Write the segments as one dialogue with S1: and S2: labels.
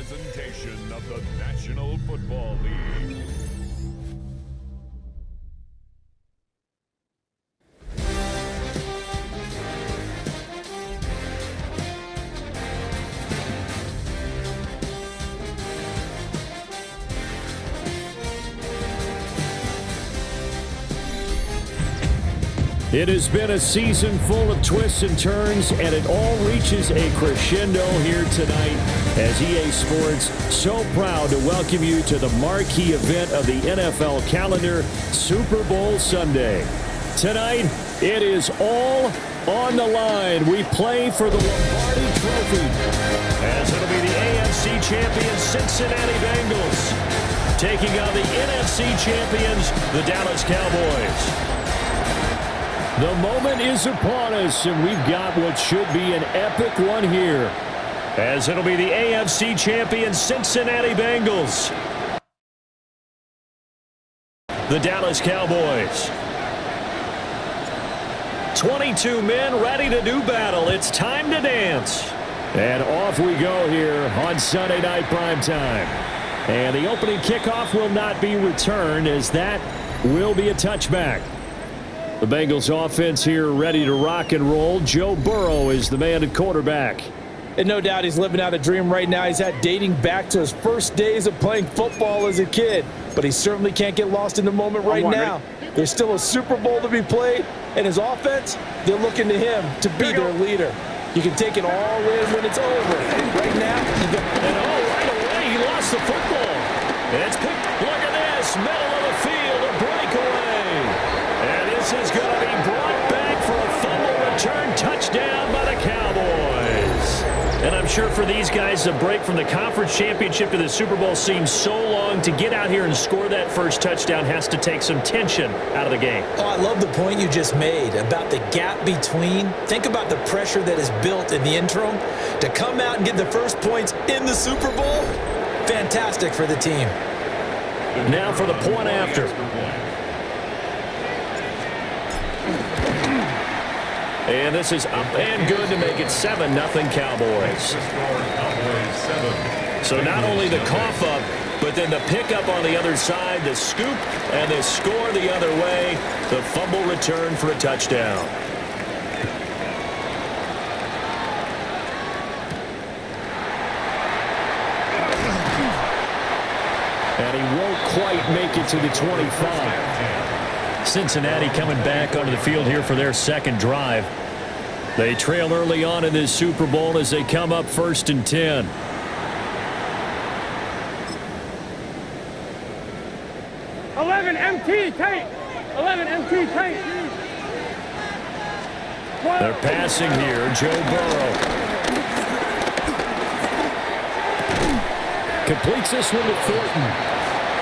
S1: presentation of the National Football League.
S2: It has been a season full of twists and turns, and it all reaches a crescendo here tonight as EA Sports so proud to welcome you to the marquee event of the NFL calendar, Super Bowl Sunday. Tonight, it is all on the line. We play for the Lombardi Trophy, as it'll be the AFC champions Cincinnati Bengals taking on the NFC champions, the Dallas Cowboys. The moment is upon us, and we've got what should be an epic one here, as it'll be the AFC champion Cincinnati Bengals, the Dallas Cowboys. 22 men ready to do battle. It's time to dance. And off we go here on Sunday Night Primetime. And the opening kickoff will not be returned, as that will be a touchback. The Bengals offense here ready to rock and roll. Joe Burrow is the man at quarterback.
S3: And no doubt he's living out a dream right now. He's dating back to his first days of playing football as a kid. But he certainly can't get lost in the moment right now. There's still a Super Bowl to be played. And his offense, they're looking to him to be their leader. You can take it all in when it's over. Right now,
S2: right away, he lost the football. It's picked. Look at this. Middle of the field, a breakaway. And this is going to be brought back for a fumble return touchdown by the Cowboys. And I'm sure for these guys, the break from the conference championship to the Super Bowl seems so long. To get out here and score that first touchdown has to take some tension out of the game.
S4: Oh, I love the point you just made about the gap between. Think about the pressure that is built in the interim. To come out and get the first points in the Super Bowl, fantastic for the team.
S2: Now for the point after. And this is up and good to make it 7-0 Cowboys. So not only the cough up, but then the pickup on the other side, the scoop, and the score the other way. The fumble return for a touchdown. And he won't quite make it to the 25. Cincinnati coming back onto the field here for their second drive. They trail early on in this Super Bowl as they come up 1st and 10.
S5: MT tape. 11 MT tape.
S2: They're passing here. Joe Burrow completes this one to Thornton.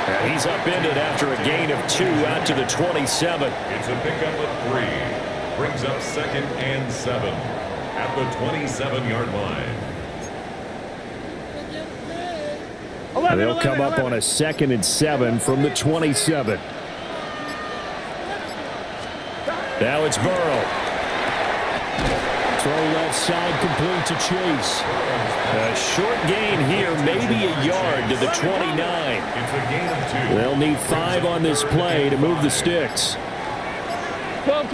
S2: And he's upended after a gain of 2 out to the 27.
S1: It's a pickup of 3. Brings up 2nd and 7 at the 27-yard line.
S2: They'll come up on a 2nd and 7 from the 27. Now it's Burrow. Throw left side complete to Chase. A short gain here, maybe a yard to the 29.
S1: It's a gain of 2.
S2: They'll need 5 on this play to move the sticks.
S5: 12.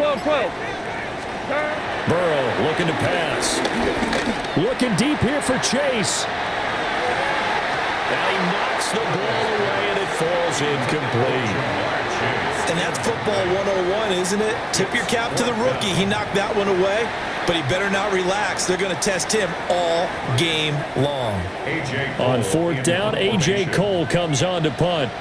S2: Burrow looking to pass. Looking deep here for Chase. And he knocks the ball away, and it falls incomplete.
S4: And that's football 101, isn't it? Tip your cap to the rookie. He knocked that one away, but he better not relax. They're going to test him all game long.
S2: On 4th down, A.J. Cole comes on to punt.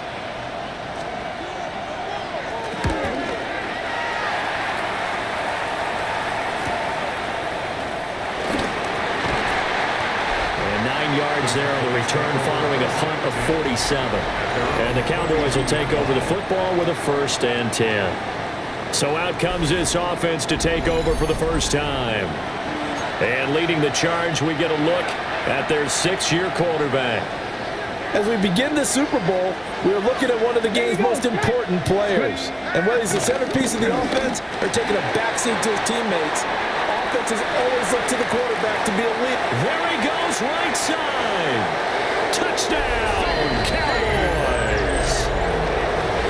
S2: And 9 yards there on the return following a punt of 47. And the Cowboys will take over the football with a 1st and 10. So out comes this offense to take over for the first time. And leading the charge, we get a look at their 6-year quarterback.
S3: as we begin the Super Bowl, we are looking at one of the game's most important players. And whether he's the centerpiece of the offense or taking a backseat to his teammates, offenses always look to the quarterback to be a leader.
S2: There he goes, right side. Touchdown, Cowboys!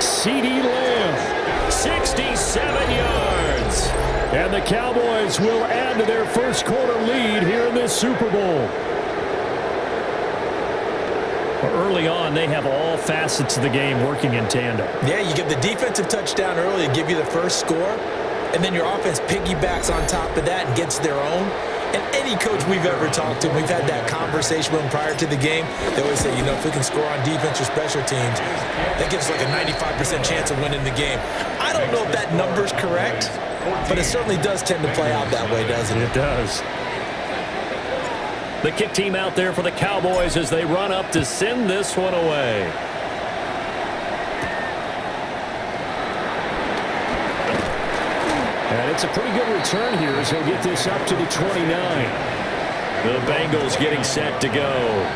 S2: CeeDee Lamb, 67 yards. And the Cowboys will add to their first quarter lead here in this Super Bowl. Early on, they have all facets of the game working in tandem.
S4: Yeah, you give the defensive touchdown early to give you the first score, and then your offense piggybacks on top of that and gets their own. And any coach we've ever talked to, we've had that conversation with them prior to the game, they always say, you know, if we can score on defense or special teams, that gives like a 95% chance of winning the game. I don't know if that number's correct, but it certainly does tend to play out that way, doesn't it?
S2: It does. The kick team out there for the Cowboys as they run up to send this one away. And it's a pretty good return here as he'll get this up to the 29. The Bengals getting set to go.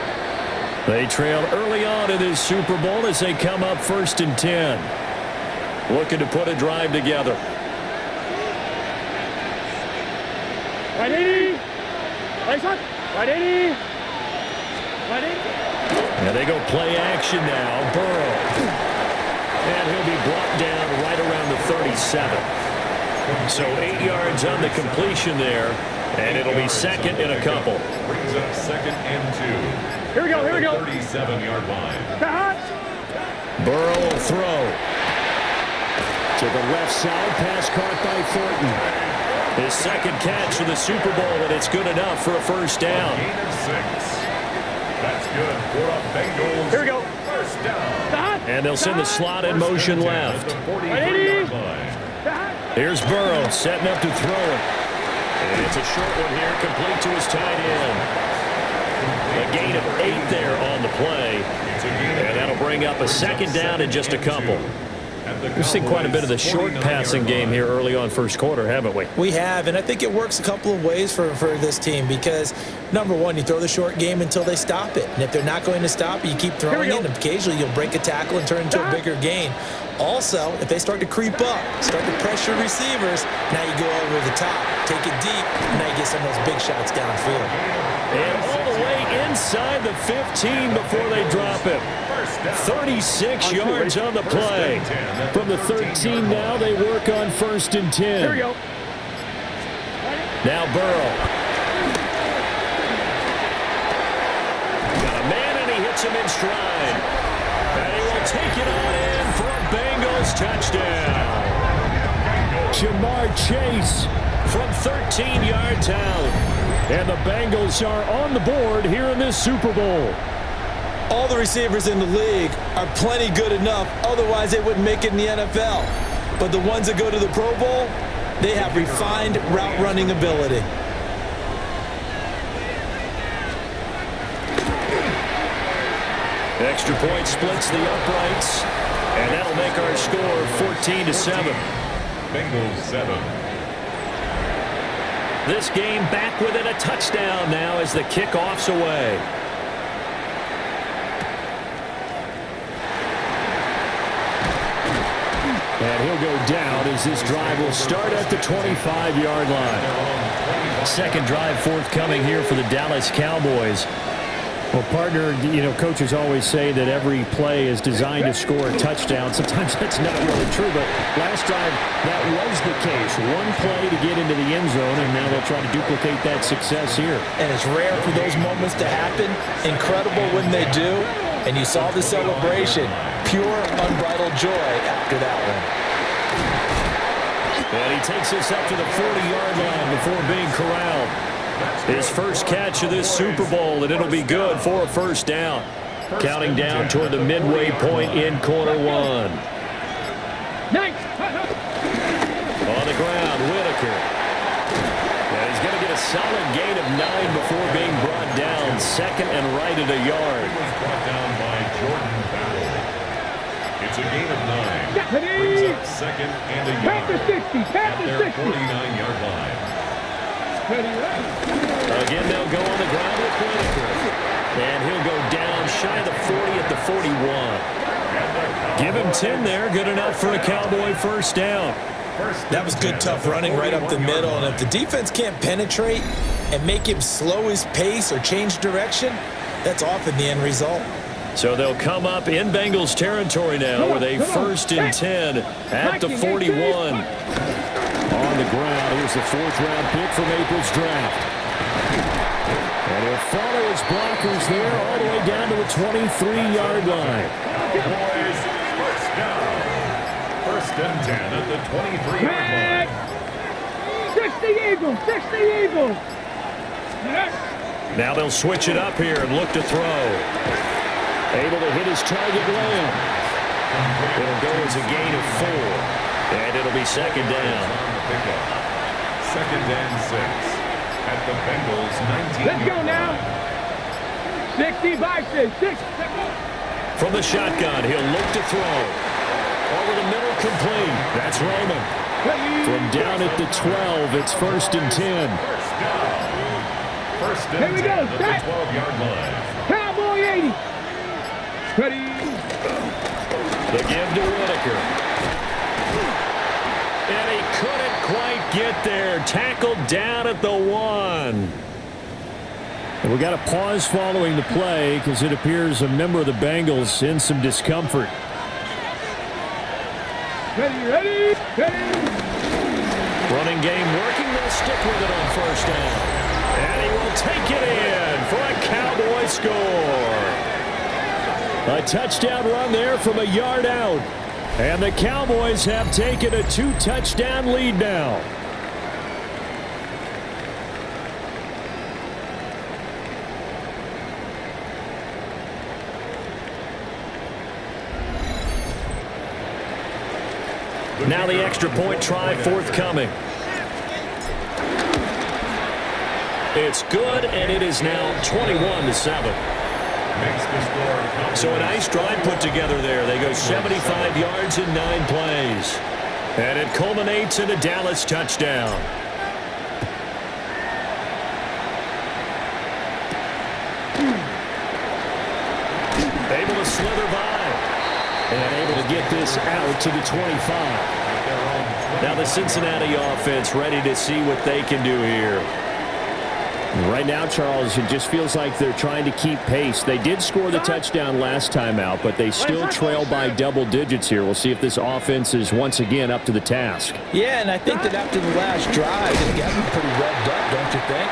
S2: They trail early on in this Super Bowl as they come up 1st and 10. Looking to put a drive together.
S5: Right 80. Right shot. Right 80. Right 80.
S2: And they go play action now. Burrow. And he'll be brought down right around the 37. So 8 yards on the completion there. And it'll be second and a couple.
S1: Brings up 2nd and 2.
S5: Here we go, here we go.
S1: 37-yard line.
S2: Burrow will throw. To the left side, pass caught by Thornton. His second catch of the Super Bowl, and it's good enough for a first down.
S1: Gain of 6. That's good for a Bengals.
S5: Here we go.
S1: First down.
S2: And they'll send the slot in motion left. Here's Burrow setting up to throw it. And it's a short one here, complete to his tight end. A gain of 8 there on the play. And that'll bring up a second down in just a couple. We've seen quite a bit of the short passing game here early on first quarter, haven't we?
S4: We have, and I think it works a couple of ways for this team because, number one, you throw the short game until they stop it. And if they're not going to stop it, you keep throwing it, and occasionally you'll break a tackle and turn into a bigger gain. Also, if they start to creep up, start to pressure receivers, now you go over the top, take it deep, and now you get some of those big shots downfield.
S2: And all the way inside the 15 before they drop it. 36 yards on the play. From the 13 now, they work on 1st and 10.
S5: Here we go.
S2: Now Burrow. Got a man, and he hits him in stride. And he will take it on in for a Bengals touchdown. Jamar Chase from 13 yards out. And the Bengals are on the board here in this Super Bowl.
S4: All the receivers in the league are plenty good enough, otherwise they wouldn't make it in the NFL. But the ones that go to the Pro Bowl, they have refined route running ability.
S2: Extra point splits the uprights, and that'll make our score 14-7.
S1: Bengals 7.
S2: This game back within a touchdown now as the kickoff's away. And he'll go down as this drive will start at the 25-yard line. Second drive forthcoming here for the Dallas Cowboys. Well, partner, you know, coaches always say that every play is designed to score a touchdown. Sometimes that's not really true, but last drive that was the case. One play to get into the end zone, and now they'll try to duplicate that success here.
S4: And it's rare for those moments to happen. Incredible when they do. And you saw the celebration. Pure, unbridled joy after that one.
S2: And he takes us up to the 40-yard line before being corralled. His first catch of this Super Bowl, and it'll be good for a first down. Counting down toward the midway point in quarter one.
S5: Nice.
S2: On the ground, Whitaker. And he's going to get a solid gain of 9 before being brought down. Second and right at a yard.
S1: He was brought down by Jordan Battle. It's a gain of 9. Brings up second and a yard. At their 49-yard line.
S2: Again, they'll go on the ground with Whitaker. And he'll go down shy of the 40 at the 41. Give him 10 there. Good enough for a Cowboy first down.
S4: That was good, tough running right up the middle. And if the defense can't penetrate and make him slow his pace or change direction, That's often the end result.
S2: So they'll come up in Bengals territory now with a 1st and 10 at the 41. On the ground, here's the 4th-round pick from April's draft. And he'll follow his blockers there all the way down to the 23-yard line.
S1: Cowboys, first down. 1st and 10 at the 23-yard line.
S5: 60 Eagles, 60 Eagles.
S2: Now they'll switch it up here and look to throw. Able to hit his target Lamb. It'll go as a gain of 4. And it'll be 2nd down.
S1: 2nd and 6 at the Bengals 19.
S5: Let's go now. 60 by 6.
S2: From the shotgun, he'll look to throw. Over the middle, complete. That's Roman. From down at the 12, it's 1st and 10.
S1: 1st and 10 at the 12-yard line.
S5: Cowboy 80. Ready.
S2: The give to Whitaker. And he couldn't quite get there. Tackled down at the 1. And we got a pause following the play because it appears a member of the Bengals in some discomfort.
S5: Ready.
S2: Running game working. They'll stick with it on 1st down. And he will take it in for a Cowboy score. A touchdown run there from a yard out. And the Cowboys have taken a 2-touchdown lead now. Now the extra point try forthcoming. It's good, and it is now 21-7. So a nice drive put together there. They go 75 yards in 9 plays. And it culminates in a Dallas touchdown. Able to slither by. And able to get this out to the 25. Now the Cincinnati offense ready to see what they can do here.
S6: Right now, Charles, it just feels like they're trying to keep pace. They did score the touchdown last time out, but they still trail by double digits here. We'll see if this offense is once again up to the task.
S3: Yeah, and I think that after the last drive, they got them pretty revved up, don't you think?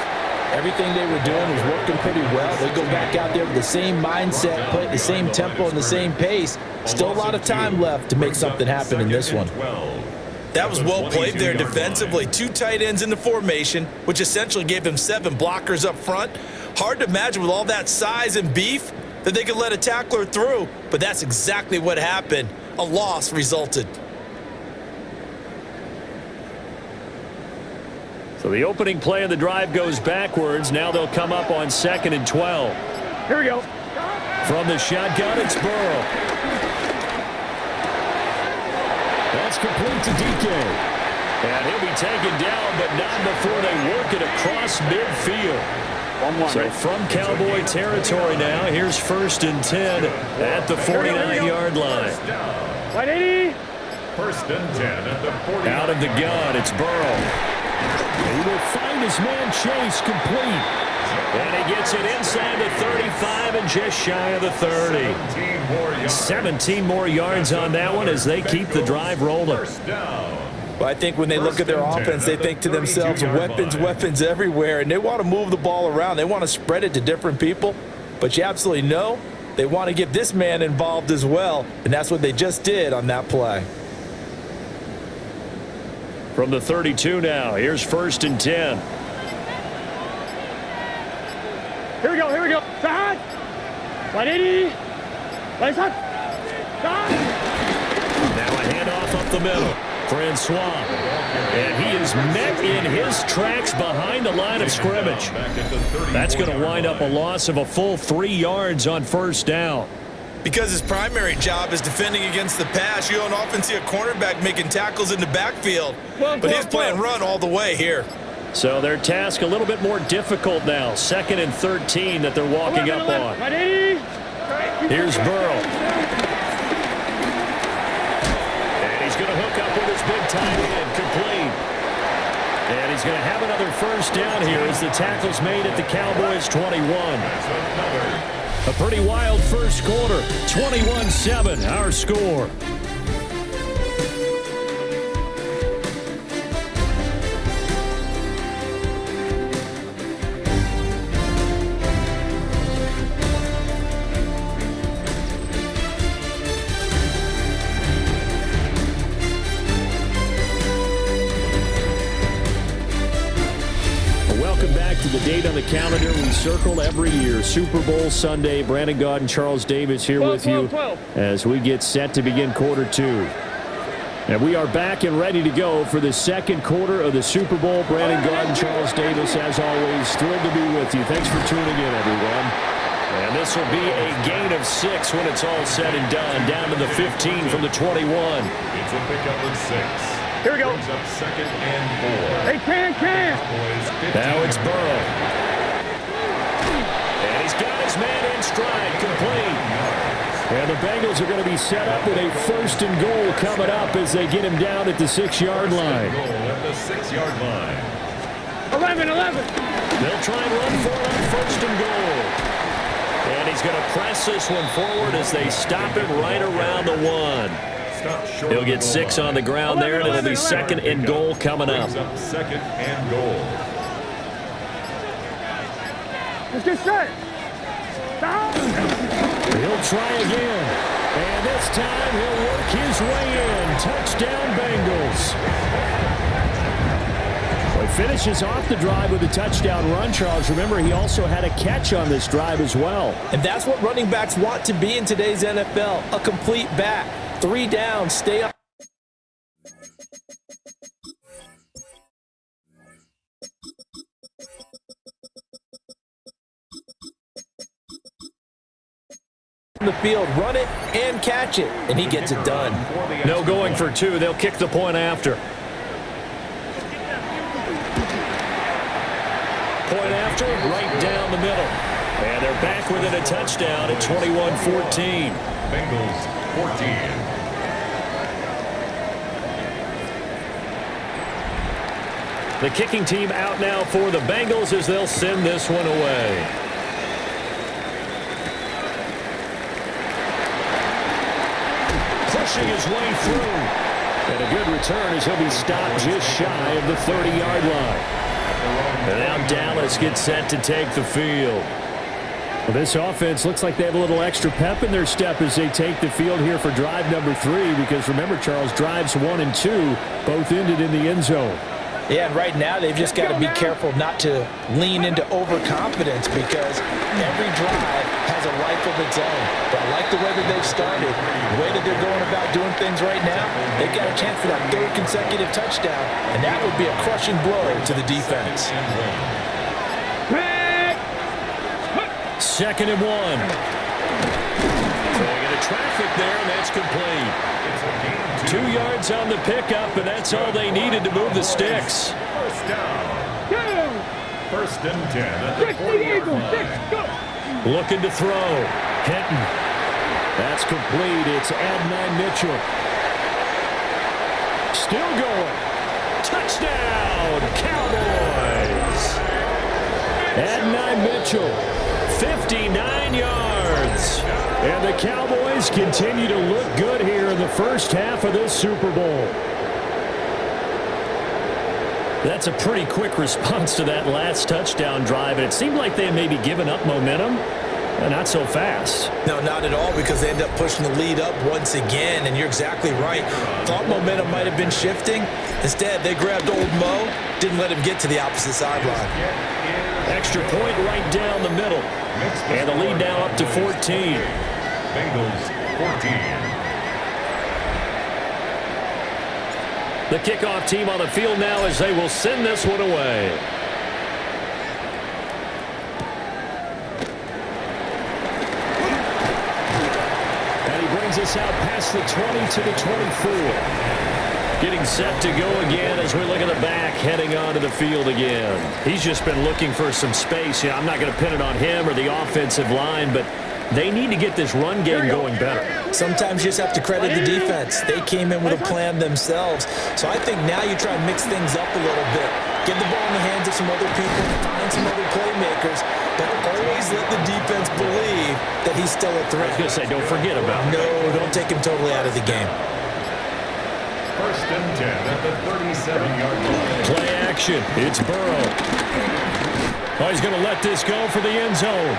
S3: Everything they were doing was working pretty well. They go back out there with the same mindset, play the same tempo and the same pace. Still a lot of time left to make something happen in this one.
S4: That was well played there defensively. 2 tight ends in the formation, which essentially gave them 7 blockers up front. Hard to imagine with all that size and beef that they could let a tackler through, but that's exactly what happened. A loss resulted.
S2: So the opening play of the drive goes backwards. Now they'll come up on 2nd and 12.
S5: Here we go.
S2: From the shotgun, it's Burrow. That's complete to DK. And he'll be taken down, but not before they work it across midfield. So from Cowboy territory now, here's 1st and 10 at the 49-yard line.
S5: 180.
S1: 1st and 10 at the 40.
S2: Out of the gun, it's Burrow. He will find his man Chase complete. And he gets it inside the 35 and just shy of the 30. 17 more yards on that one as they keep the drive rolling.
S3: Well, I think when they look at their offense, they think to themselves, weapons everywhere, and they want to move the ball around. They want to spread it to different people, but you absolutely know they want to get this man involved as well, and that's what they just did on that play.
S2: From the 32 now, here's 1st and 10.
S5: Here we go. Side. 180. Right side. Side.
S2: Now a handoff up the middle. Francois. And he is met in his tracks behind the line of scrimmage. That's going to wind up a loss of a full 3 yards on 1st down.
S4: Because his primary job is defending against the pass, you don't often see a cornerback making tackles in the backfield. But he's playing run all the way here.
S2: So their task a little bit more difficult now. 2nd and 13 that they're walking up on. Here's Burrow. And he's going to hook up with his big tight end, complete. And he's going to have another 1st down here as the tackle's made at the Cowboys 21. A pretty wild first quarter. 21-7, our score. To the date on the calendar we circle every year, Super Bowl Sunday. Brandon Gaud and Charles Davis here with you as we get set to begin quarter two. And we are back and ready to go for the second quarter of the Super Bowl. Brandon Gaud and Charles Davis, as always, thrilled to be with you. Thanks for tuning in, everyone. And this will be a gain of 6 when it's all said and done, down to the 15 from the 21.
S1: It's a pickup of 6.
S5: Here we go.
S1: Brings up 2nd and 4.
S5: Hey, can.
S2: Now it's Burrow. And he's got his man in stride, complete. And the Bengals are going to be set up with a 1st and goal coming up as they get him down at the 6-yard line.
S1: Goal at the 6-yard line.
S5: 11.
S2: They'll try and run for it on 1st and goal. And he's going to press this one forward as they stop him right around the 1. He'll get 6 on the ground there, and it'll be 2nd and goal coming up.
S1: 2nd and goal.
S5: Let's get set. Stop.
S2: He'll try again. And this time he'll work his way in. Touchdown, Bengals. Well, he finishes off the drive with a touchdown run, Charles. Remember, he also had a catch on this drive as well.
S3: And that's what running backs want to be in today's NFL, a complete back. 3 down, stay on the field, run it and catch it, and he gets it done.
S2: No going for 2. They'll kick the point after. Point after, right down the middle. And they're back within a touchdown at 21-14.
S1: Bengals 14.
S2: The kicking team out now for the Bengals as they'll send this one away. Pushing his way through. And a good return as he'll be stopped just shy of the 30-yard line. And now Dallas gets set to take the field. Well, this offense looks like they have a little extra pep in their step as they take the field here for drive number 3, because remember, Charles, drives 1 and 2 both ended in the end zone.
S3: Yeah, and right now they've just got to be careful not to lean into overconfidence, because every drive has a life of its own. But I like the way that they've started, the way that they're going about doing things right now. They've got a chance for that 3rd consecutive touchdown, and that would be a crushing blow to the defense.
S2: 2nd and 1. Going into traffic there, and that's complete. 2 yards on the pickup, and that's all they needed to move the sticks.
S1: First down. 1st and 10 at the 40-yard line.
S2: Looking to throw. Hinton. That's complete. It's Adonai Mitchell. Still going. Touchdown, Cowboys. Adonai Mitchell, 59 yards. And the Cowboys continue to look good here in the first half of this Super Bowl. That's a pretty quick response to that last touchdown drive, and it seemed like they had maybe given up momentum. Not so fast.
S3: No, not at all, because they end up pushing the lead up once again, and you're exactly right. Thought momentum might have been shifting. Instead, they grabbed old Mo, didn't let him get to the opposite sideline.
S2: Extra point right down the middle. And the lead now up to 14.
S1: Bengals 14.
S2: The kickoff team on the field now as they will send this one away. And he brings us out past the 20 to the 24. Getting set to go again as we look at the back, heading onto the field again. He's just been looking for some space. I'm not going to pin it on him or the offensive line, but they need to get this run game going better.
S3: Sometimes you just have to credit the defense. They came in with a plan themselves. So I think now you try and mix things up a little bit.
S4: get the ball in the hands of some other people, find some other playmakers, but always let the defense believe that he's still a threat.
S6: I was going to say, don't forget about him.
S4: No, don't take him totally out of the game.
S1: First and 10 at the 37-yard line.
S6: Play action. It's Burrow. Oh, he's going to let this go for the end zone.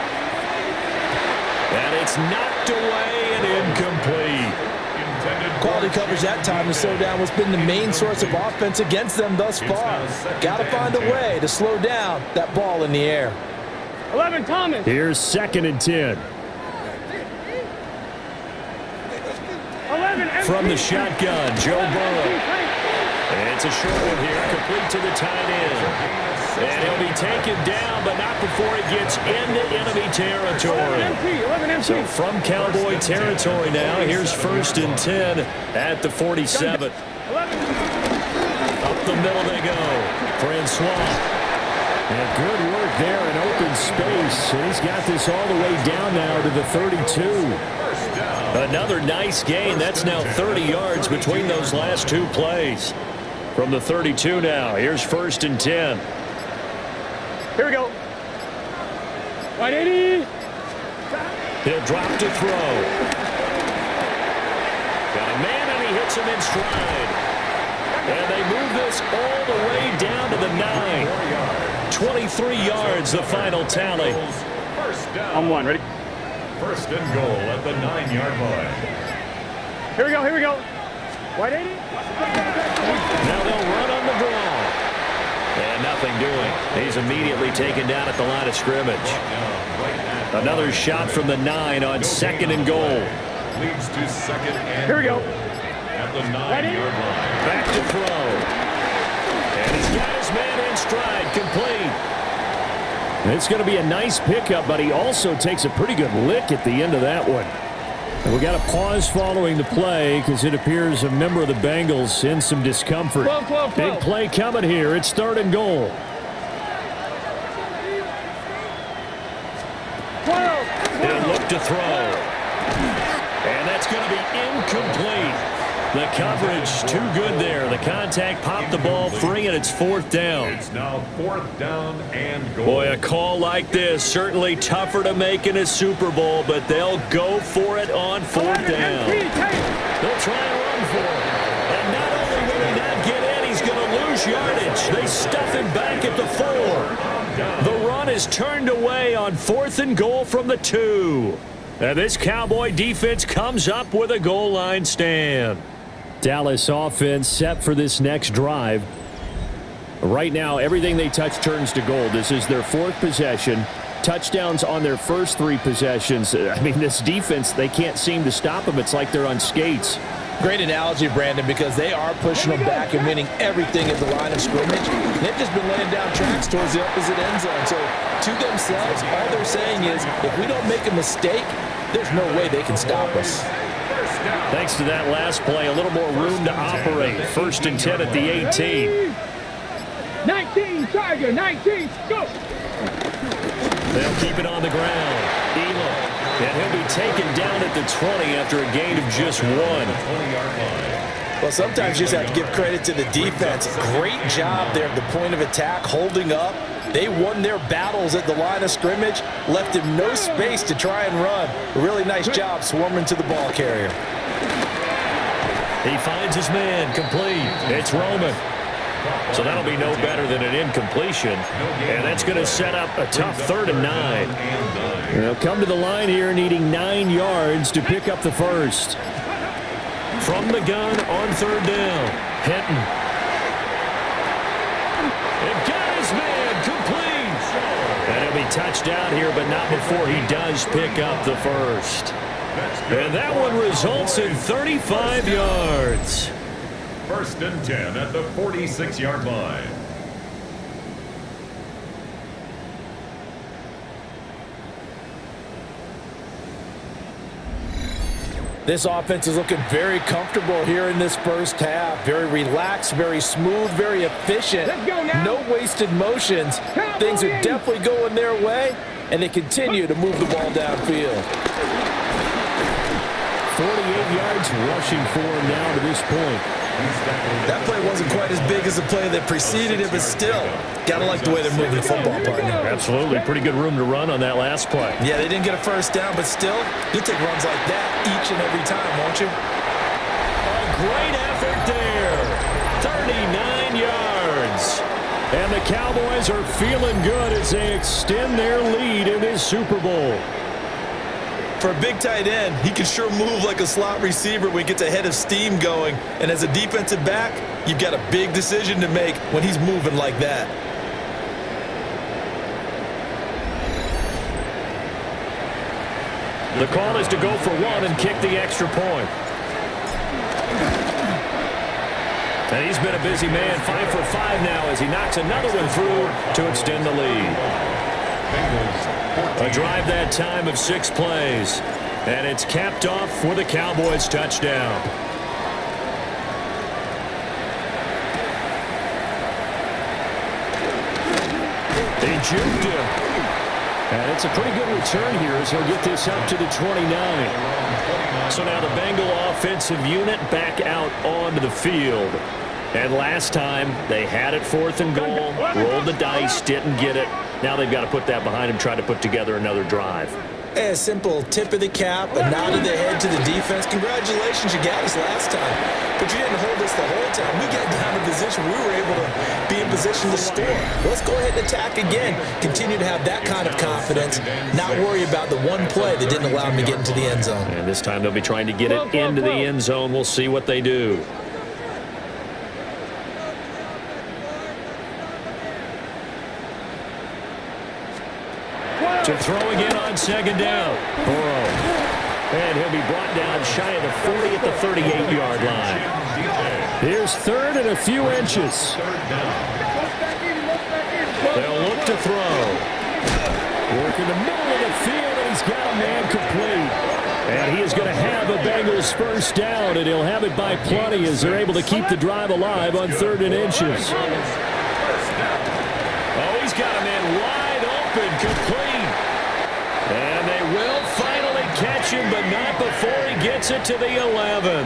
S6: And it's knocked away and incomplete.
S3: Quality coverage that time to slow down what's been the main source of offense against them thus far. Got to find a way to slow down that ball in the air.
S5: 11, Thomas.
S6: Here's 2nd and 10.
S5: 11,
S6: From the shotgun, Joe Burrow. And it's a short one here, complete to the tight end. And he'll be taken down, but not before he gets into enemy territory. So from Cowboy territory now, here's 1st and 10 at the 47. Up the middle they go. Francois. And good work there in open space. And he's got this all the way down now to the 32. Another nice gain. That's now 30 yards between those last two plays. From the 32 now, here's 1st and 10.
S5: Here we go. 180.
S6: He'll drop to throw. Got a man, and he hits him in stride. And they move this all the way down to the 9. 23 yards, the final tally.
S5: On one, ready?
S1: First and goal at the 9-yard line.
S5: Here we go, here we go. 180.
S6: Now they'll run on the draw. And nothing doing. He's immediately taken down at the line of scrimmage. Another shot from the 9 on 2nd and goal.
S1: Leads to 2nd and
S5: here we go.
S1: At the 9-yard line.
S6: Back to throw. And he's got his man in stride, complete. It's going to be a nice pickup, but he also takes a pretty good lick at the end of that one. And we got a pause following the play because it appears a member of the Bengals in some discomfort.
S5: 12.
S6: Big play coming here. It's 3rd and goal.
S5: 12.
S6: He'll look to throw. And that's going to be incomplete. The coverage too good there. The contact popped the ball free, and it's 4th down.
S1: It's now 4th down and goal.
S6: Boy, a call like this, certainly tougher to make in a Super Bowl, but they'll go for it on 4th down. They'll try and run for it. And not only will he not get in, he's going to lose yardage. They stuff him back at the 4. The run is turned away on 4th and goal from the 2. And this Cowboy defense comes up with a goal line stand. Dallas offense set for this next drive. Right now, everything they touch turns to gold. This is their 4th possession. Touchdowns on their first 3 possessions. I mean, this defense, they can't seem to stop them. It's like they're on skates.
S3: Great analogy, Brandon, because they are pushing them back and winning everything at the line of scrimmage. They've just been laying down tracks towards the opposite end zone. So to themselves, all they're saying is, if we don't make a mistake, there's no way they can stop us.
S6: Thanks to that last play, a little more room to operate. 1st and 10 at the 18.
S5: 19, Tiger, 19, go!
S6: They'll keep it on the ground. Elam. And he'll be taken down at the 20 after a gain of just 1.
S3: Well, sometimes you just have to give credit to the defense. Great job there at the point of attack, holding up. They won their battles at the line of scrimmage, left him no space to try and run. A really nice job swarming to the ball carrier.
S6: He finds his man, complete. It's Roman. So that'll be no better than an incompletion. And that's going to set up a tough 3rd and 9. They'll come to the line here needing 9 yards to pick up the first. From the gun on 3rd down. Hinton. And got his man, complete. And he'll be touched down here, but not before he does pick up the first. And that one results in 35 yards.
S1: 1st and 10 at the 46-yard line.
S3: This offense is looking very comfortable here in this first half. Very relaxed, very smooth, very efficient.
S5: Let's go now.
S3: No wasted motions. Things are definitely going their way, and they continue to move the ball downfield.
S6: 48 yards rushing for him now to this point.
S4: That play wasn't quite as big as the play that preceded it, but still, got to like the way they're moving the football, partner.
S6: Absolutely. Pretty good room to run on that last play.
S4: Yeah, they didn't get a first down, but still, you'll take runs like that each and every time, won't you?
S6: A great effort there. 39 yards. And the Cowboys are feeling good as they extend their lead in this Super Bowl.
S4: For a big tight end, he can sure move like a slot receiver when he gets a head of steam going. And as a defensive back, you've got a big decision to make when he's moving like that.
S6: The call is to go for one and kick the extra point. And he's been a busy man, 5 for 5 now as he knocks another one through to extend the lead. A drive that time of 6 plays. And it's capped off with a Cowboys touchdown. They juked him. And it's a pretty good return here as he'll get this up to the 29. So now the Bengal offensive unit back out onto the field. And last time they had it 4th and goal, rolled the dice, didn't get it. Now they've got to put that behind them, try to put together another drive.
S4: A simple tip of the cap, a nod of the head to the defense. Congratulations, you got us last time. But you didn't hold us the whole time. We got down in position. We were able to be in position to score. Let's go ahead and attack again. Continue to have that kind of confidence. Not worry about the one play that didn't allow them to get into the end zone.
S6: And this time they'll be trying to get it into the end zone. We'll see what they do. To throw again on 2nd down. Burrow. And he'll be brought down shy of the 40 at the 38-yard line. Here's 3rd and a few inches. They'll look to throw. Work in the middle of the field, and he's got a man complete. And he is going to have a Bengals first down, and he'll have it by plenty as they're able to keep the drive alive on 3rd and inches. Oh, he's got a man wide open, complete. And they will finally catch him, but not before he gets it to the 11.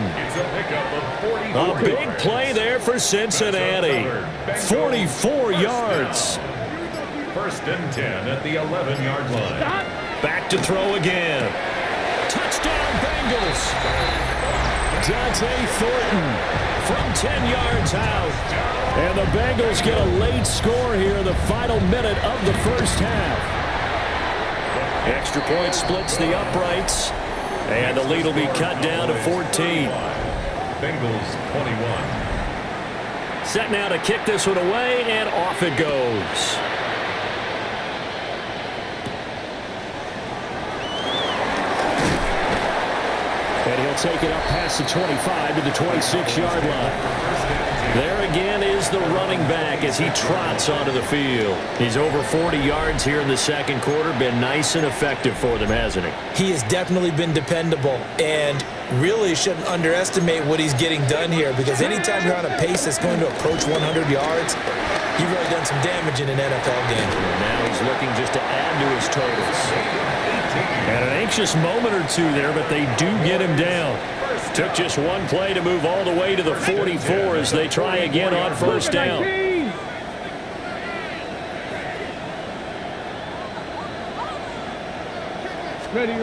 S6: A big play there for Cincinnati. 44 yards.
S1: 1st and 10 at the 11-yard line.
S6: Back to throw again. Touchdown, Bengals. Dante Thornton from 10 yards out. And the Bengals get a late score here in the final minute of the first half. Extra point splits the uprights, and the lead will be cut down to 14.
S1: Bengals 21.
S6: Set now to kick this one away, and off it goes. And he'll take it up past the 25 to the 26-yard line. There again is the running back as he trots onto the field. He's over 40 yards here in the 2nd quarter. Been nice and effective for them, hasn't he?
S4: He has definitely been dependable and really shouldn't underestimate what he's getting done here, because anytime you're on a pace that's going to approach 100 yards, you've really done some damage in an NFL game.
S6: And now he's looking just to add to his totals. And an anxious moment or two there, but they do get him down. Took just one play to move all the way to the 44 as they try again on 1st down.
S5: Ready.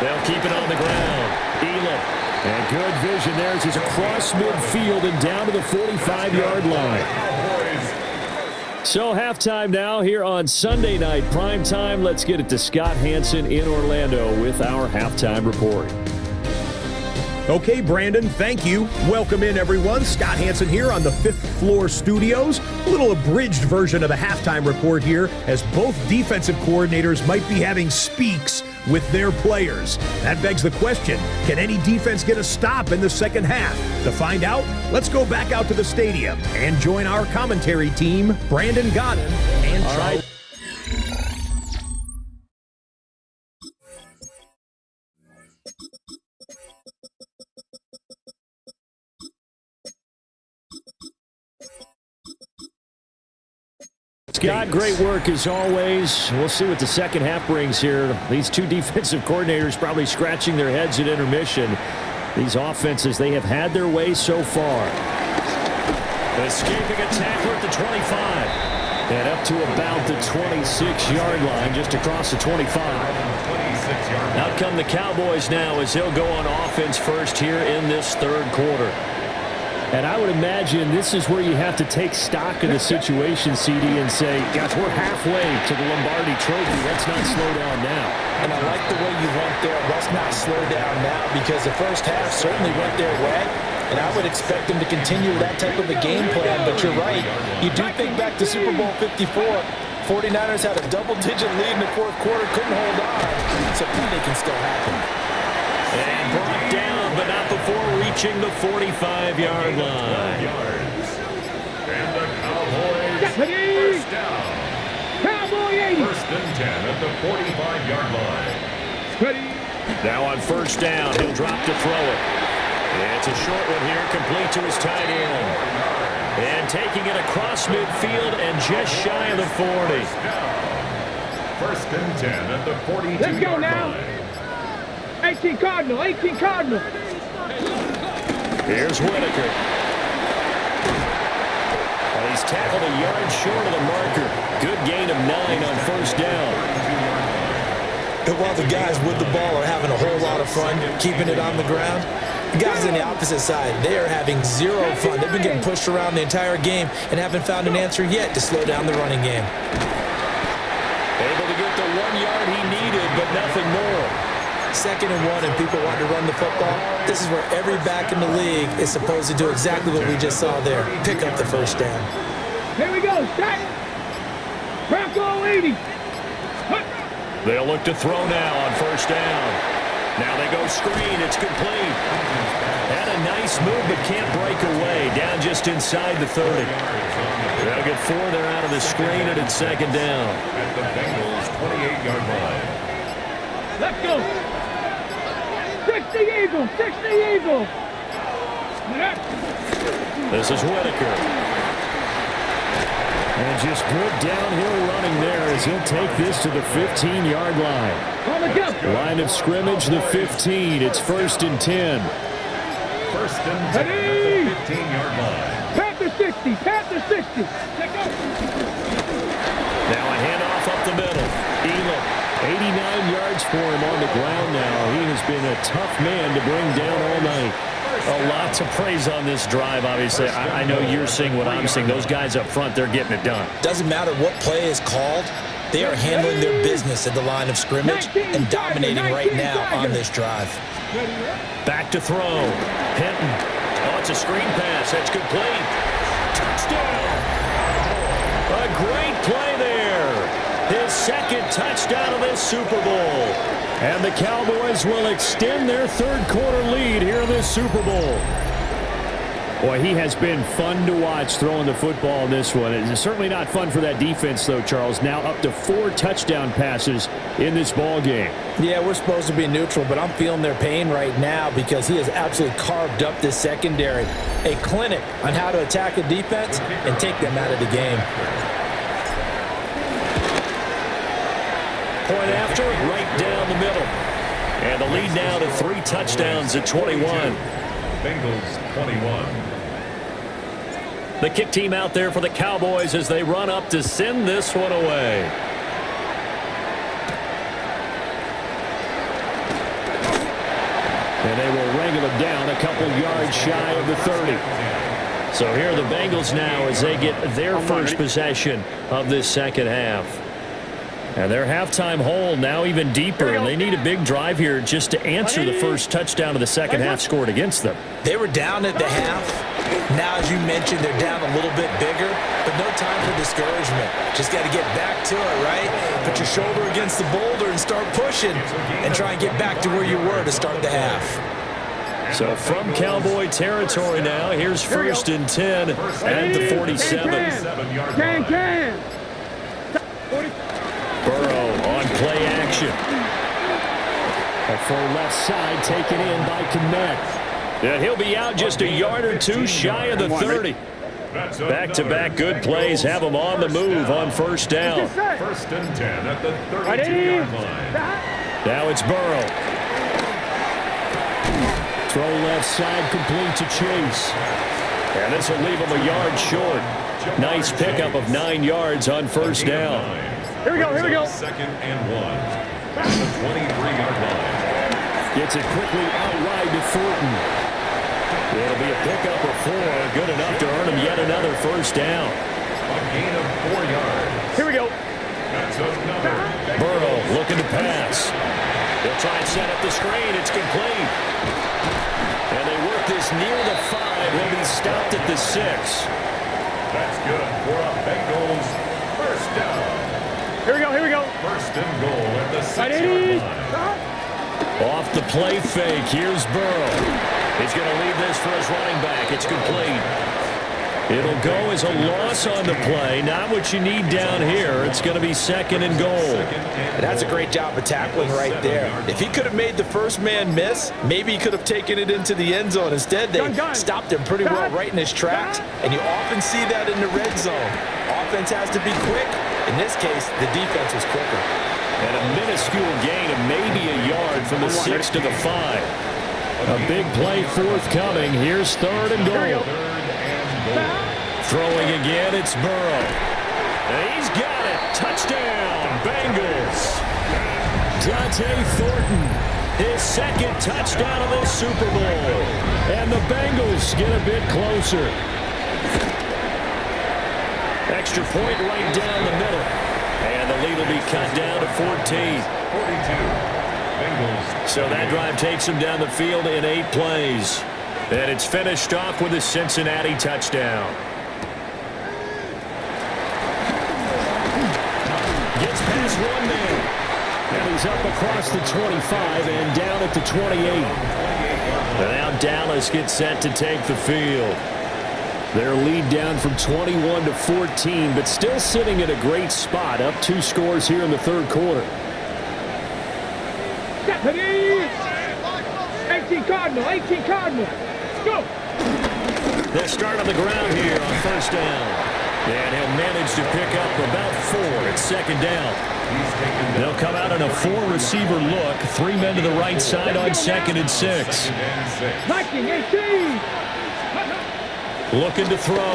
S6: They'll keep it on the ground. Elam. And good vision there as he's across midfield and down to the 45-yard line. So halftime now here on Sunday night prime time. Let's get it to Scott Hansen in Orlando with our halftime report.
S7: Okay, Brandon, thank you. Welcome in, everyone. Scott Hansen here on the 5th floor studios. A little abridged version of the halftime report here, as both defensive coordinators might be having speaks with their players. That begs the question, can any defense get a stop in the second half? To find out, let's go back out to the stadium and join our commentary team, Brandon Godden and Charles.
S6: Scott, great work as always. We'll see what the second half brings here. These two defensive coordinators probably scratching their heads at intermission. These offenses, they have had their way so far. Escaping a tackler at the 25. And up to about the 26-yard line, just across the 25. Out come the Cowboys now as they'll go on offense first here in this third quarter. And I would imagine this is where you have to take stock of the situation, CD, and say, gosh, we're halfway to the Lombardi Trophy. Let's not slow down now.
S3: And I like the way you went there. Let's not slow down now, because the first half certainly went their way. And I would expect them to continue that type of a game plan. But you're right. You do think back to Super Bowl 54. 49ers had a double-digit lead in the fourth quarter, couldn't hold on. So plenty can still happen.
S6: And brought down, but not before reaching the 45-yard line.
S1: And the Cowboys first down.
S5: Cowboy 80.
S1: First and 10 at the 45-yard line.
S6: Now on first down, he'll drop to throw it. It's a short one here, complete to his tight end. And taking it across midfield and just shy of the 40.
S1: First and 10 at the 42-yard line.
S5: Let's go now. 18 Cardinal, 18 Cardinal.
S6: Here's Whitaker. Well, he's tackled a yard short of the marker. Good gain of 9 on first down.
S4: And while the guys with the ball are having a whole lot of fun keeping it on the ground, the guys on the opposite side, they are having zero fun. They've been getting pushed around the entire game and haven't found an answer yet to slow down the running game.
S6: Able to get the 1 yard he needed, but nothing more.
S4: 2nd and 1 and people want to run the football. This is where every back in the league is supposed to do exactly what we just saw there. Pick up the first down.
S5: Here we go, start. Bronco 80.
S6: They'll look to throw now on first down. Now they go screen. It's complete. Had a nice move, but can't break away. Down just inside the 30. They'll get 4 there out of the screen, and it's second down.
S1: At the Bengals 28-yard line.
S5: Let's go. 60 Eagles, 60 Eagles.
S6: This is Whitaker. And just good downhill running there as he'll take this to the 15-yard line. Line of scrimmage, the 15. It's first and 10.
S1: First and 10 at the 15-yard line.
S5: Panther 60, Panther 60.
S6: Now a handoff up the middle. Elam, 89 yards for him on the ground now. He has been a tough man to bring down all night. A lot to praise on this drive, obviously. I know you're seeing what I'm seeing. Those guys up front, they're getting it done.
S4: Doesn't matter what play is called. They are handling their business at the line of scrimmage and dominating right now on this drive.
S6: Back to throw. Hinton. Oh, it's a screen pass. That's complete. Touchdown. A great play there. His second touchdown of this Super Bowl. And the Cowboys will extend their third quarter lead here in this Super Bowl. Boy, he has been fun to watch throwing the football in this one. It's certainly not fun for that defense, though, Charles. Now up to 4 touchdown passes in this ball game.
S3: Yeah, we're supposed to be neutral, but I'm feeling their pain right now because he has absolutely carved up this secondary. A clinic on how to attack a defense and take them out of the game.
S6: Point after, right down the middle. And the lead now to 3 touchdowns at 21.
S1: Bengals 21.
S6: The kick team out there for the Cowboys as they run up to send this one away. And they will wrangle it down a couple yards shy of the 30. So here are the Bengals now as they get their first possession of this second half. And their halftime hole now even deeper, and they need a big drive here just to answer the first touchdown of the second half scored against them.
S4: They were down at the half. Now, as you mentioned, they're down a little bit bigger, but no time for discouragement. Just got to get back to it, right? Put your shoulder against the boulder and start pushing and try and get back to where you were to start the half.
S6: So from Cowboy territory now, here's first and 10 at the 47. Burrow on play action. A full left side taken in by Kmet. And he'll be out just a yard or 2 shy of the 30. Back-to-back good plays have him on the move on first down.
S1: First and 10 at the 32-yard line.
S6: Now it's Burrow. Throw left side, complete to Chase. And this will leave him a yard short. Nice pickup of 9 yards on first down.
S5: Here we go, here we go.
S1: Second and 1. At the 23-yard line.
S6: Gets it quickly out wide to Thornton. It'll be a pickup of 4. Good enough to earn him yet another first down.
S1: A gain of 4 yards.
S5: Here we go.
S1: That's another.
S6: Burrow looking to pass. They'll try and set up the screen. It's complete. And they work this near the 5. He'll be stopped at the 6.
S1: That's good for a Bengals first down.
S5: Here we go, here we go.
S1: First and goal at the 6-yard line.
S6: Off the play fake. Here's Burrow. He's going to leave this for his running back. It's complete. It'll go as a loss on the play. Not what you need down here. It's going to be second and goal.
S3: And that's a great job of tackling right there. If he could have made the first man miss, maybe he could have taken it into the end zone. Instead, they stopped him pretty well right in his tracks, and you often see that in the red zone. Offense has to be quick. In this case, the defense was quicker.
S6: And a minuscule gain of maybe a yard from the 6 to the 5. A big play forthcoming. Here's third and goal. Throwing again, it's Burrow. And he's got it. Touchdown, Bengals. Dante Thornton, his second touchdown of this Super Bowl. And the Bengals get a bit closer. Extra point right down the middle. And the lead will be cut down to 14.
S1: 42. Bengals.
S6: So that drive takes him down the field in 8 plays. And it's finished off with a Cincinnati touchdown. Gets past one man. And he's up across the 25 and down at the 28. And now Dallas gets set to take the field. Their lead down from 21 to 14, but still sitting at a great spot, up 2 scores here in the third quarter.
S5: 18 Cardinal, 18 Cardinal. Go.
S6: They'll start on the ground here on first down. And he'll manage to pick up about 4 at second down. They'll come out in a 4-receiver look. 3 men to the right side on second and 6.
S5: 19, 18.
S6: Looking to throw.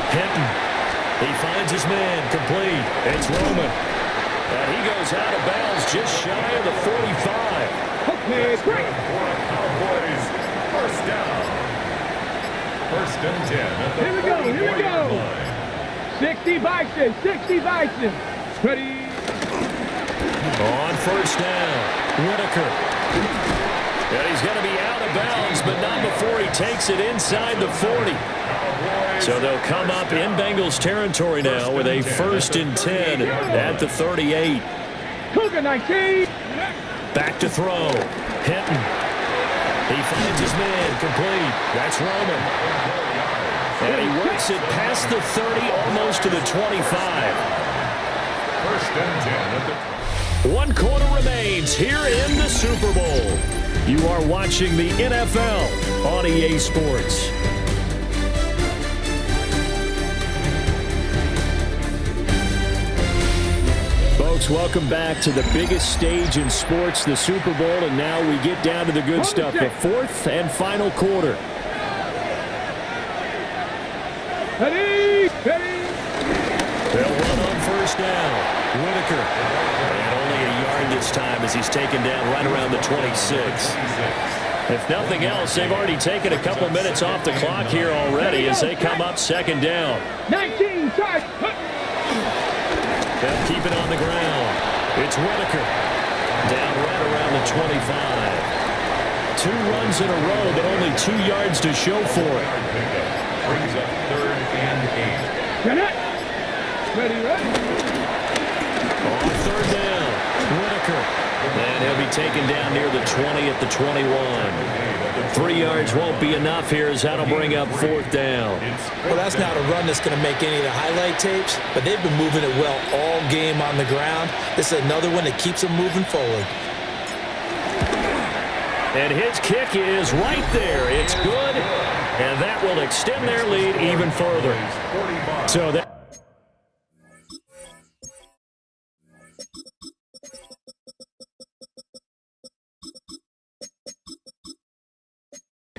S6: Hinton. He finds his man. Complete. It's Roman. And he goes out of bounds just shy of the 45.
S5: Okay, great.
S1: Cowboys first down. First and 10 at the
S5: Here we go, here we go.
S1: 44-yard line.
S5: 60 Bison, 60 Bison. Ready.
S6: On first down, Whitaker. And he's going to be out of bounds, but not before he takes it inside the 40. So they'll come up in Bengals territory now with a first and 10 at the 38.
S5: Cougar 19.
S6: Back to throw. Hinton. He finds his man. Complete. That's Roman. And he works it past the 30, almost to the 25.
S1: First and 10 at the
S6: 1 quarter remains here in the Super Bowl. You are watching the NFL on EA Sports. Folks, welcome back to the biggest stage in sports, the Super Bowl, and now we get down to the good stuff, the 4th and final quarter.
S5: Ready, ready.
S6: They'll run on first down. Whitaker. And only a yard this time as he's taken down right around the 26. If nothing else, they've already taken a couple minutes off the clock here already as they come up second down.
S5: 19, charge.
S6: They'll keep it on the ground. It's Whitaker. Down right around the 25. 2 runs in a row, but only 2 yards to show for it.
S1: brings up third and 8.
S5: Get it. Ready, ready.
S6: On third down, Whitaker. And he'll be taken down near the 20 at the 21. 3 yards won't be enough here as that'll bring up fourth down.
S4: Well, that's not a run that's going to make any of the highlight tapes, but they've been moving it well all game on the ground. This is another one that keeps them moving forward.
S6: And his kick is right there. It's good, and that will extend their lead even further. So that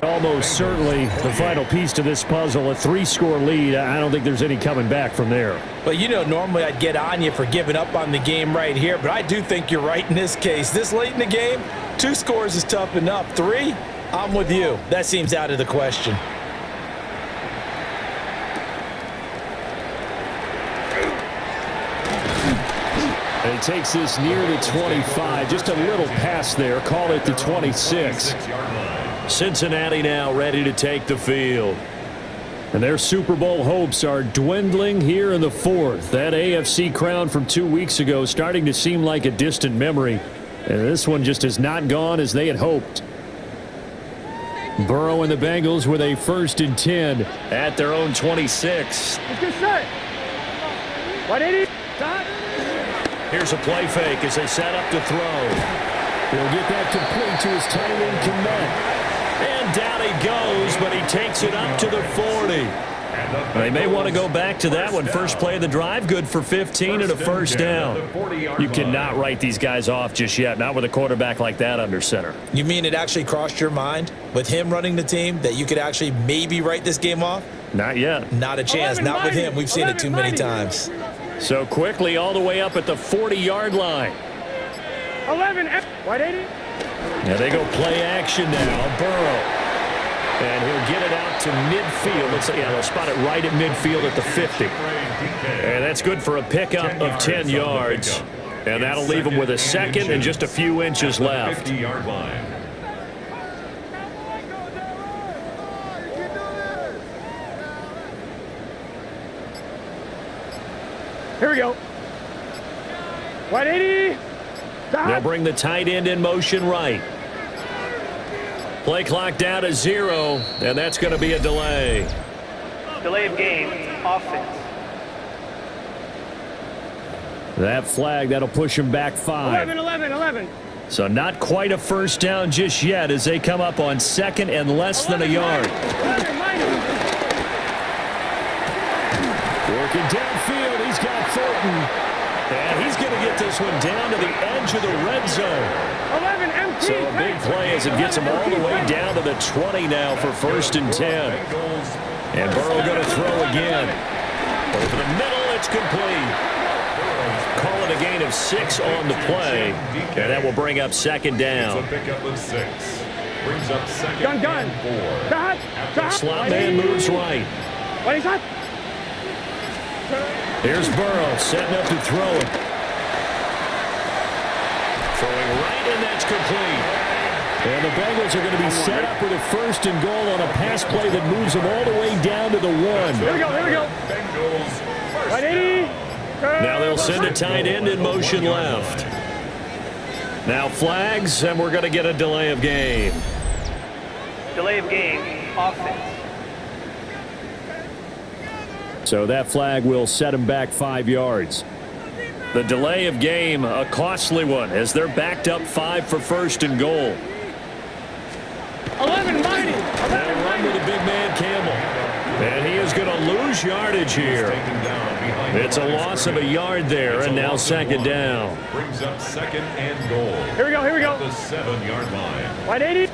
S2: Almost certainly the final piece to this puzzle, a 3-score lead. I don't think there's any coming back from there.
S3: But you know, normally I'd get on you for giving up on the game right here, but I do think you're right in this case. This late in the game, 2 scores is tough enough. 3, I'm with you. That seems out of the question.
S2: And he takes this near the 25. Just a little pass there. Call it the 26. Cincinnati now ready to take the field. And their Super Bowl hopes are dwindling here in the 4th. That AFC crown from 2 weeks ago starting to seem like a distant memory. And this one just has not gone as they had hoped. Burrow and the Bengals with a 1st and 10 at their own 26. Here's a play fake as they set up to throw. He'll get that complete to his tight end Kmet. And down he goes, but he takes it up to the 40. They may want to go back to that one. First play of the drive, good for 15 and a 1st down. You cannot write these guys off just yet, not with a quarterback like that under center.
S3: You mean it actually crossed your mind with him running the team that you could actually maybe write this game off?
S2: Not yet.
S3: Not a chance. Not with him. We've seen it too many times.
S2: So quickly all the way up at the 40-yard line.
S5: 11, 180.
S2: And they go play action now. Burrow. And he'll get it out to midfield. They'll spot it right at midfield at the 50. And that's good for a pickup of 10 yards. And that'll leave him with a 2nd and just a few inches left.
S1: Here
S5: we go. 180.
S2: They'll bring the tight end in motion right. Play clock down to 0, and that's going to be a delay.
S8: Delay of game, offense.
S2: That flag, that'll push him back 5.
S5: 11.
S2: So not quite a 1st down just yet as they come up on 2nd and less than a yard. Working downfield, he's got Thornton. And he's going to get this one down to the edge of the red zone.
S5: 11 empty.
S2: So a big play as it gets him all the way down to the 20 now for 1st and 10. And Burrow going to throw again. Over the middle, it's complete. Call it a gain of 6 on the play. And that will bring up 2nd down.
S1: Pickup of 6. Brings up 2nd
S5: Gun.
S1: and 4.
S2: Slot man moves right.
S5: What is that?
S2: Here's Burrow setting up to throw it. Throwing right, and that's complete. And the Bengals are going to be set up with a 1st and goal on a pass play that moves them all the way down to the 1.
S5: Here we go.
S1: Bengals
S5: 180.
S2: Now they'll send a tight end in motion left. Now flags, and we're going to get a delay of game.
S8: Delay of game, offense.
S2: So that flag will set him back 5 yards. The delay of game, a costly one, as they're backed up 5 for 1st and goal.
S5: 11 mighty.
S2: They'll run with a big man Campbell. And he is going to lose yardage here. It's a loss of a yard there, and now 2nd down.
S1: brings up 2nd and goal.
S5: Here we go.
S1: At the 7-yard line.
S5: 180.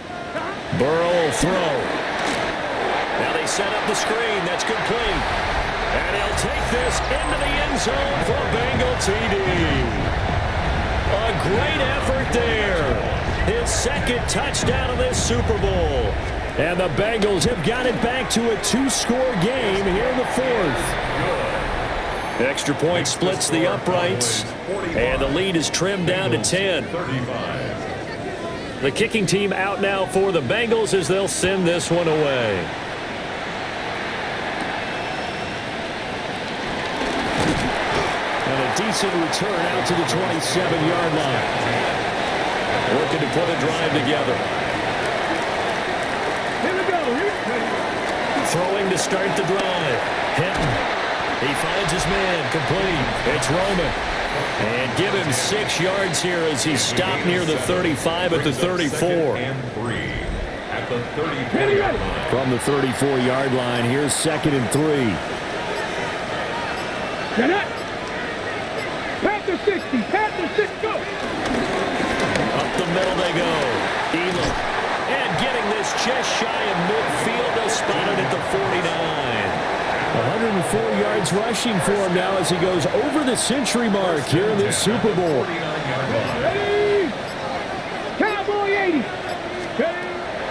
S2: Burrow will throw. Now they set up the screen. That's complete. And he'll take this into the end zone for a Bengal TD. A great effort there. His 2nd touchdown of this Super Bowl. And the Bengals have got it back to a 2-score game here in the 4th. Extra point splits the uprights. And the lead is trimmed down to 10. The kicking team out now for the Bengals as they'll send this one away. Decent return out to the 27-yard line. Working to put a drive together.
S5: Here we go.
S2: Throwing to start the drive. Hinton. He finds his man. Complete. It's Roman. And give him 6 yards here as he stopped near the 35 at the 34.
S1: And 3 at the 34-yard line.
S2: From the 34-yard line, here's 2nd and 3.
S5: Get it. Panther 60. Panther 60. Go.
S2: Up the middle they go. Elam. And getting this
S6: just shy of midfield. They'll spot it at the 49.
S2: 104 yards rushing for him now as he goes over the century mark here in this Super Bowl.
S5: Cowboy 80.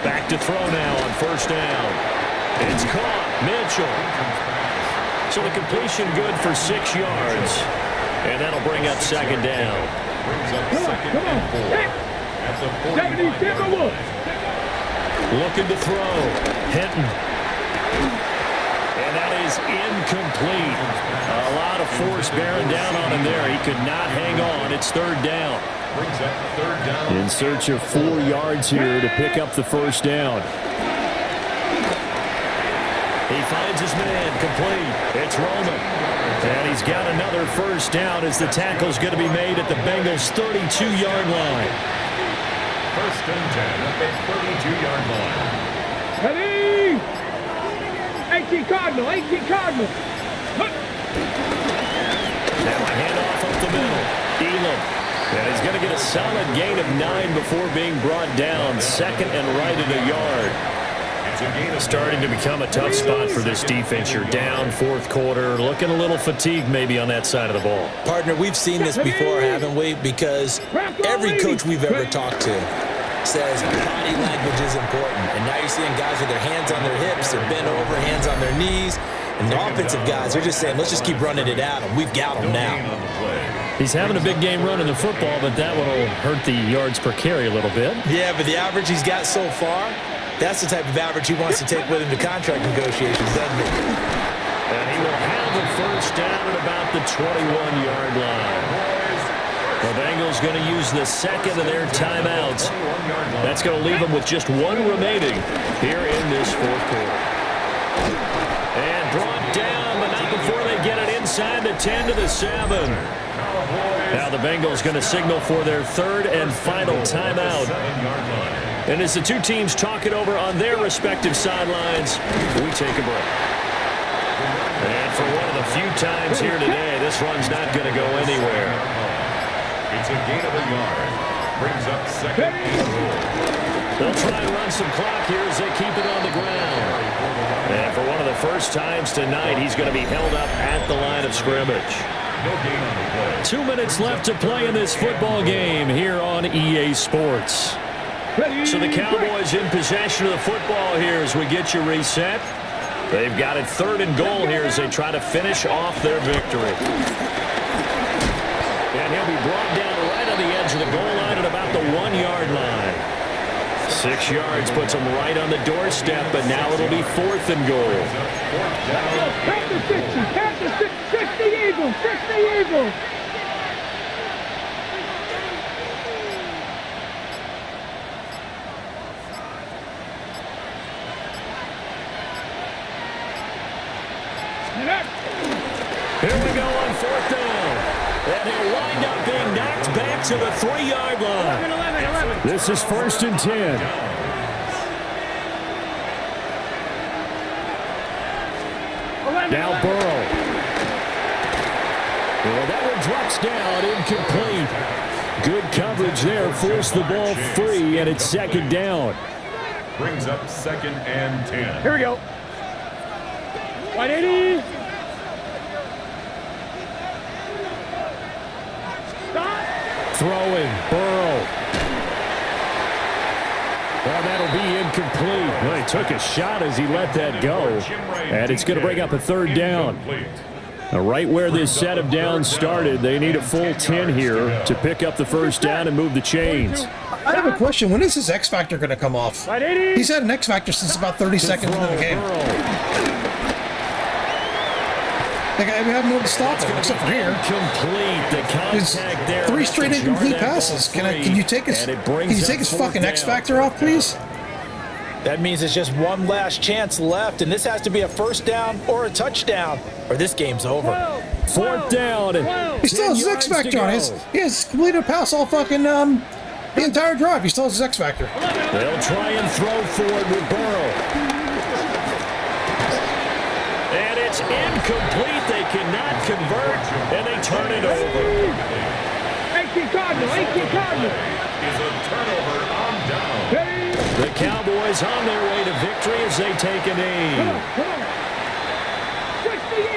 S6: Back to throw now on first down. It's caught. Mitchell. So the completion good for 6 yards. And that'll bring up second down.
S5: Come on. At the 77.
S6: Looking to throw. Hinton. And that is incomplete. A lot of force bearing down on him there. He could not hang on. It's third down.
S2: In search of 4 yards here to pick up the first down.
S6: He finds his man, complete. It's Roman. And he's got another first down as the tackle's going to be made at the Bengals' 32-yard line.
S1: First and 10 at the 32-yard line.
S5: Ready? 18 Cardinal.
S6: Now a handoff up the middle. Elam. And he's going to get a solid gain of 9 before being brought down. Second and right at a yard. Starting to become a tough spot for this defense. You're down fourth quarter. Looking a little fatigued maybe on that side of the ball.
S4: Partner, we've seen this before, haven't we? Because every coach we've ever talked to says body language is important. And now you're seeing guys with their hands on their hips, they're bent over, hands on their knees. And the offensive guys, they're just saying, let's just keep running it at them. We've got them now.
S6: He's having a big game running the football, but that one will hurt the yards per carry a little bit.
S4: Yeah, but the average he's got so far, that's the type of average he wants to take with him to contract negotiations, doesn't he?
S6: And he will have the first down at about the 21-yard line. The Bengals going to use the second of their timeouts. That's going to leave them with just one remaining here in this fourth quarter. And brought down, but not before they get it inside the 10 to the 7. Now the Bengals going to signal for their third and final timeout. And as the two teams talk it over on their respective sidelines, we take a break. And for one of the few times here today, this run's not going to go anywhere.
S1: It's a gain of a yard. Brings up second and goal.
S6: They'll try and run some clock here as they keep it on the ground. And for one of the first times tonight, he's going to be held up at the line of scrimmage.
S1: No gain on the play.
S6: 2 minutes left to play in this football game here on EA Sports. So the Cowboys in possession of the football here as we get you reset. They've got it third and goal here as they try to finish off their victory. And he'll be brought down right on the edge of the goal line at about the 1-yard line. 6 yards puts him right on the doorstep, but now it'll be fourth and goal.
S5: Pass the 60 Eagles.
S6: Here we go on fourth down. And he'll wind up being knocked back to the 3-yard line.
S5: 11.
S2: This is first and 10. Now Burrow. Well, that one drops down, incomplete. Good coverage there, forced the ball free, and it's second down.
S1: Brings up second and 10.
S5: Here we go. 180. Stop.
S2: Throwing, Burrow. Well, that'll be incomplete. Well, he took a shot as he let that go. And it's going to bring up a third down. Right where this set of downs started, they need a full 10 here to pick up the first down and move the chains.
S9: I have a question. When is his X Factor going to come off?
S5: 180.
S9: He's had an X Factor since about 30 seconds into the game. Like, I haven't been able to stop him, except for here.
S6: Complete. The contact there.
S9: 3 straight incomplete passes. Can you take his fucking X Factor off, please?
S4: That means it's just one last chance left, and this has to be a first down or a touchdown, or this game's over.
S2: Fourth down.
S9: He still has his X Factor on. He has completed a pass all fucking the entire drive. He still has his X Factor.
S6: They'll try and throw forward with Burrow. And it's incomplete. They cannot convert, and they turn it over.
S5: 18 Cardinal.
S1: Is a turnover on down.
S6: The Cowboys Cowboys on their way to victory as they take a knee.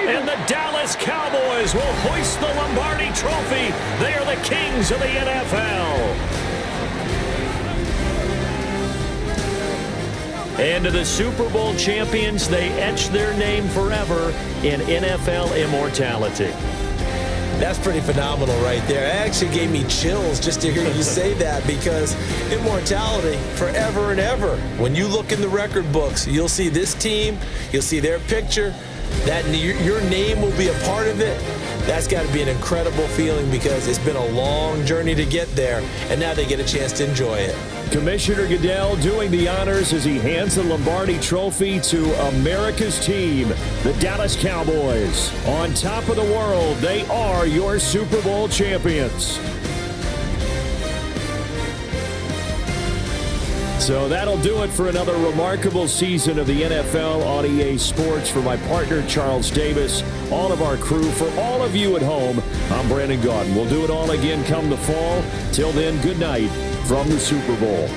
S6: And the Dallas Cowboys will hoist the Lombardi Trophy. They are the kings of the NFL. And to the Super Bowl champions, they etch their name forever in NFL immortality.
S4: That's pretty phenomenal right there. It actually gave me chills just to hear you say that, because immortality forever and ever. When you look in the record books, you'll see this team, you'll see their picture, that your name will be a part of it. That's got to be an incredible feeling, because it's been a long journey to get there, and now they get a chance to enjoy it.
S6: Commissioner Goodell doing the honors as he hands the Lombardi Trophy to America's team, the Dallas Cowboys. On top of the world, they are your Super Bowl champions. So that'll do it for another remarkable season of the NFL on EA Sports. For my partner, Charles Davis, all of our crew, for all of you at home, I'm Brandon Gaudin. We'll do it all again come the fall. Till then, good night from the Super Bowl.